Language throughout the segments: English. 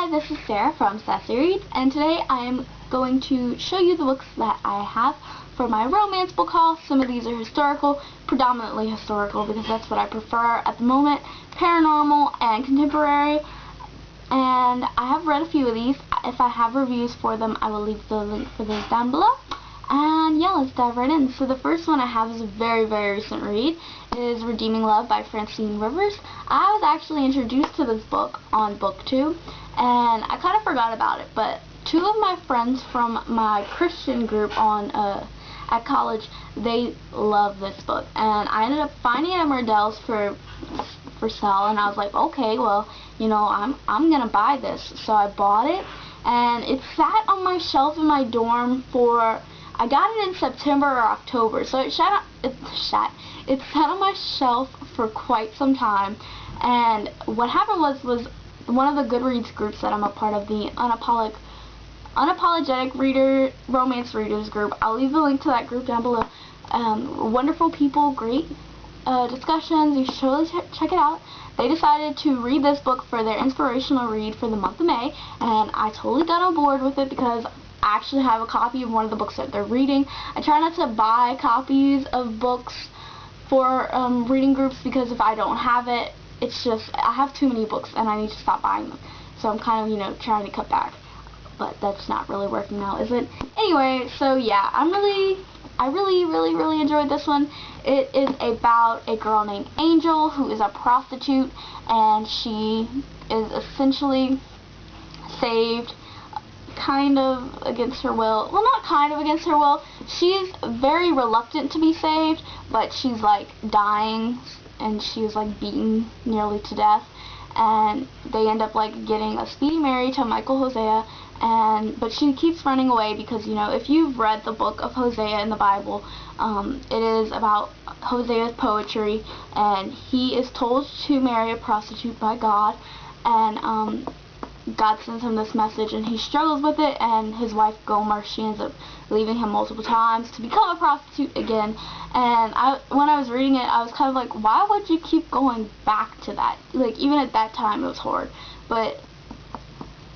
Hi, this is Sarah from Sassy Reads, and today I am going to show you the books that I have for my romance book haul. Some of these are historical, predominantly historical because that's what I prefer at the moment, paranormal and contemporary, and I have read a few of these. If I have reviews for them, I will leave the link for those down below. And yeah, let's dive right in. So the first one I have is a very, very recent read. It is Redeeming Love by Francine Rivers. I was actually introduced to this book on BookTube, and I kind of forgot about it, but two of my friends from my Christian group on at college, they love this book, and I ended up finding it at Merdell's for sale, and I was like, okay, well, you know, I'm gonna buy this. So I bought it, and it sat on my shelf in my dorm for, I got it in September or October, so it sat on my shelf for quite some time. And what happened was one of the Goodreads groups that I'm a part of, the Unapologetic romance readers group. I'll leave the link to that group down below. Wonderful people, great discussions. You should totally check it out. They decided to read this book for their inspirational read for the month of May, and I totally got on board with it because I actually have a copy of one of the books that they're reading. I try not to buy copies of books for reading groups because if I don't have it, it's just, I have too many books and I need to stop buying them. So I'm kind of, you know, trying to cut back. But that's not really working out, is it? Anyway, so yeah, I really enjoyed this one. It is about a girl named Angel who is a prostitute, and she is essentially saved kind of against her will. Well, not kind of against her will. She's very reluctant to be saved, but she's like dying, and she was like beaten nearly to death, and they end up like getting a speedy marriage to Michael Hosea, but she keeps running away because, you know, if you've read the book of Hosea in the Bible, it is about Hosea's poetry, and he is told to marry a prostitute by God, and God sends him this message, and he struggles with it, and his wife Gomer, she ends up leaving him multiple times to become a prostitute again. And when I was reading it, I was kind of like, why would you keep going back to that? Like, even at that time, it was hard. But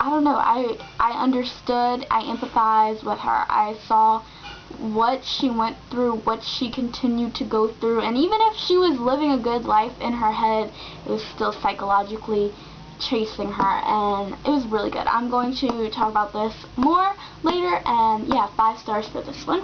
I don't know, I understood, I empathized with her. I saw what she went through, what she continued to go through, and even if she was living a good life in her head, it was still psychologically chasing her, and it was really good. I'm going to talk about this more later, and yeah, 5 stars for this one.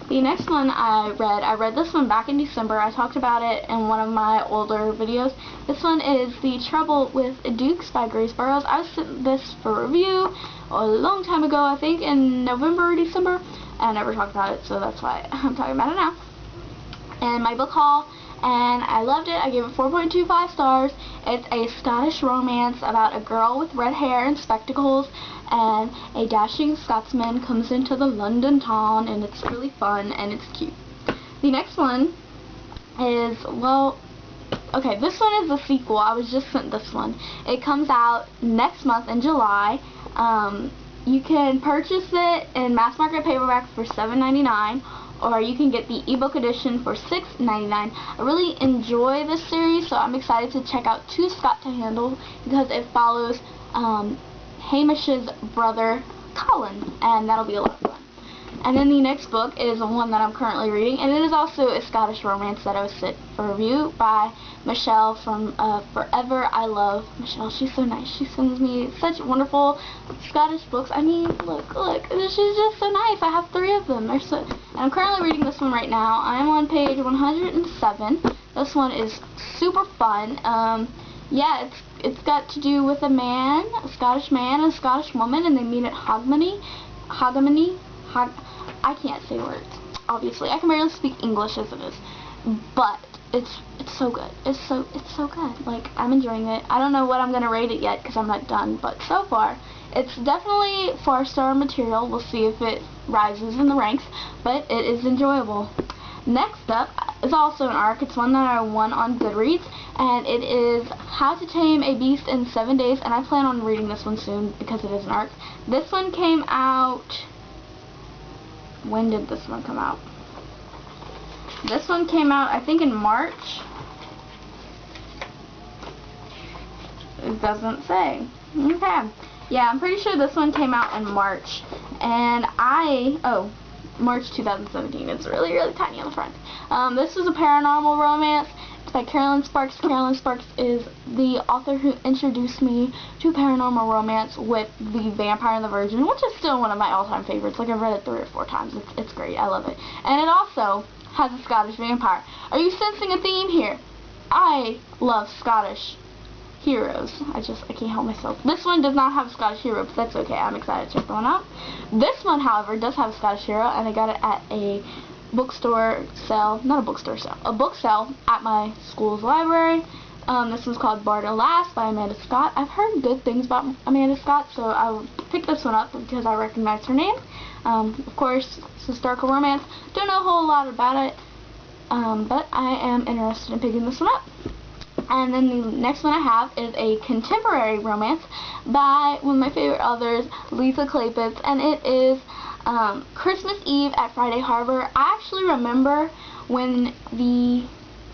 The next one I read this one back in December. I talked about it in one of my older videos. This one is The Trouble with Dukes by Grace Burrows. I was sent this for review a long time ago, I think in November or December, and I never talked about it, so that's why I'm talking about it now. And my book haul, and I loved it. I gave it 4.25 stars. It's a Scottish romance about a girl with red hair and spectacles, and a dashing Scotsman comes into the London town, and it's really fun and it's cute. The next one is, well, okay, this one is the sequel. I was just sent this one. It comes out next month in July. You can purchase it in mass market paperback for $7.99, or you can get the ebook edition for $6.99. I really enjoy this series, so I'm excited to check out Too Scot to Handle because it follows Hamish's brother Colin, and that'll be a lot of fun. And then the next book is the one that I'm currently reading, and it is also a Scottish romance that I was sent for review by Michelle from Forever I Love. Michelle, she's so nice. She sends me such wonderful Scottish books. I mean, look, she's just so nice. I have 3 of them. And I'm currently reading this one right now. I'm on page 107. This one is super fun. Yeah, it's got to do with a Scottish man and a Scottish woman, and they meet at Hogmanay. I can't say words, obviously. I can barely speak English as it is, but it's so good. It's so good. Like, I'm enjoying it. I don't know what I'm gonna rate it yet because I'm not done, but so far it's definitely 4-star material. We'll see if it rises in the ranks, but it is enjoyable. Next up is also an ARC. It's one that I won on Goodreads, and it is How to Tame a Beast in 7 Days, and I plan on reading this one soon because it is an ARC. This one came out, when did this one come out? This one came out, I think, in March. It doesn't say. Okay. Yeah, I'm pretty sure this one came out in March. And March 2017. It's really, really tiny on the front. This is a paranormal romance. It's by Carolyn Sparks. Carolyn Sparks is the author who introduced me to paranormal romance with The Vampire and the Virgin, which is still one of my all-time favorites. Like, I've read it 3 or 4 times. It's great. I love it. And it also has a Scottish vampire. Are you sensing a theme here? I love Scottish heroes. I can't help myself. This one does not have a Scottish hero, but that's okay. I'm excited to check that one out. This one, however, does have a Scottish hero, and I got it at a bookstore sale. Not a bookstore sale. A book sale at my school's library. This one's called Barda Lass by Amanda Scott. I've heard good things about Amanda Scott, so I picked this one up because I recognize her name. Of course, it's historical romance. Don't know a whole lot about it, but I am interested in picking this one up. And then the next one I have is a contemporary romance by one of my favorite authors, Lisa Kleypas, and it is Christmas Eve at Friday Harbor. I actually remember when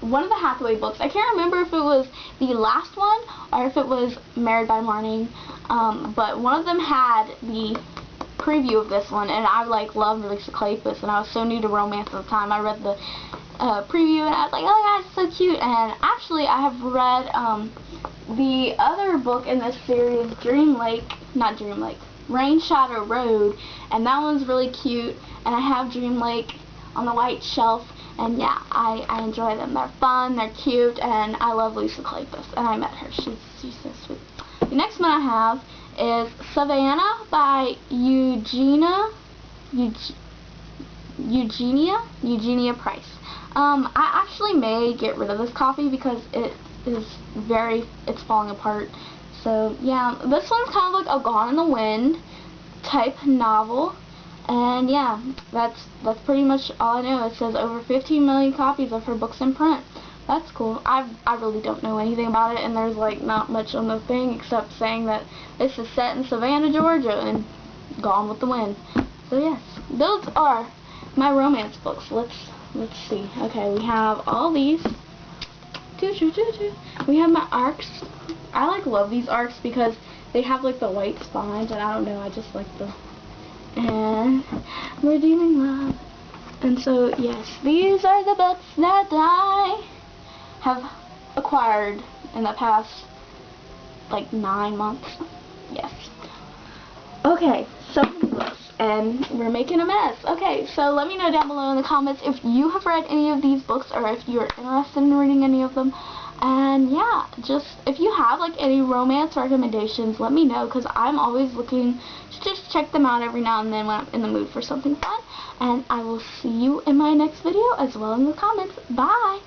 one of the Hathaway books, I can't remember if it was the last one or if it was Married by Morning, but one of them had the preview of this one, and I loved Lisa Kleypas, and I was so new to romance at the time. I read the preview and I was like, oh yeah, it's so cute. And actually I have read the other book in this series, Rain Shadow Road, and that one's really cute, and I have Dream Lake on the white shelf, and yeah, I enjoy them. They're fun, they're cute, and I love Lisa Kleypas, and I met her. She's so sweet. The next one I have is Savannah by Eugenia Price. I actually may get rid of this copy because it's falling apart. So yeah, this one's kind of like a Gone in the Wind type novel, and yeah, that's pretty much all I know. It says over 15 million copies of her books in print. That's cool. I really don't know anything about it, and there's not much on the thing except saying that this is set in Savannah, Georgia, and Gone with the Wind. So yes, those are my romance books. Let's see. Okay, we have all these. We have my arcs. I love these arcs because they have the white spines, and I don't know, I just like them. And Redeeming Love. And so yes, these are the books that I have acquired in the past 9 months. Yes. Okay, so many books, and we're making a mess. Okay, so let me know down below in the comments if you have read any of these books or if you're interested in reading any of them. And yeah, just if you have any romance recommendations, let me know, because I'm always looking to just check them out every now and then when I'm in the mood for something fun. And I will see you in my next video as well in the comments. Bye!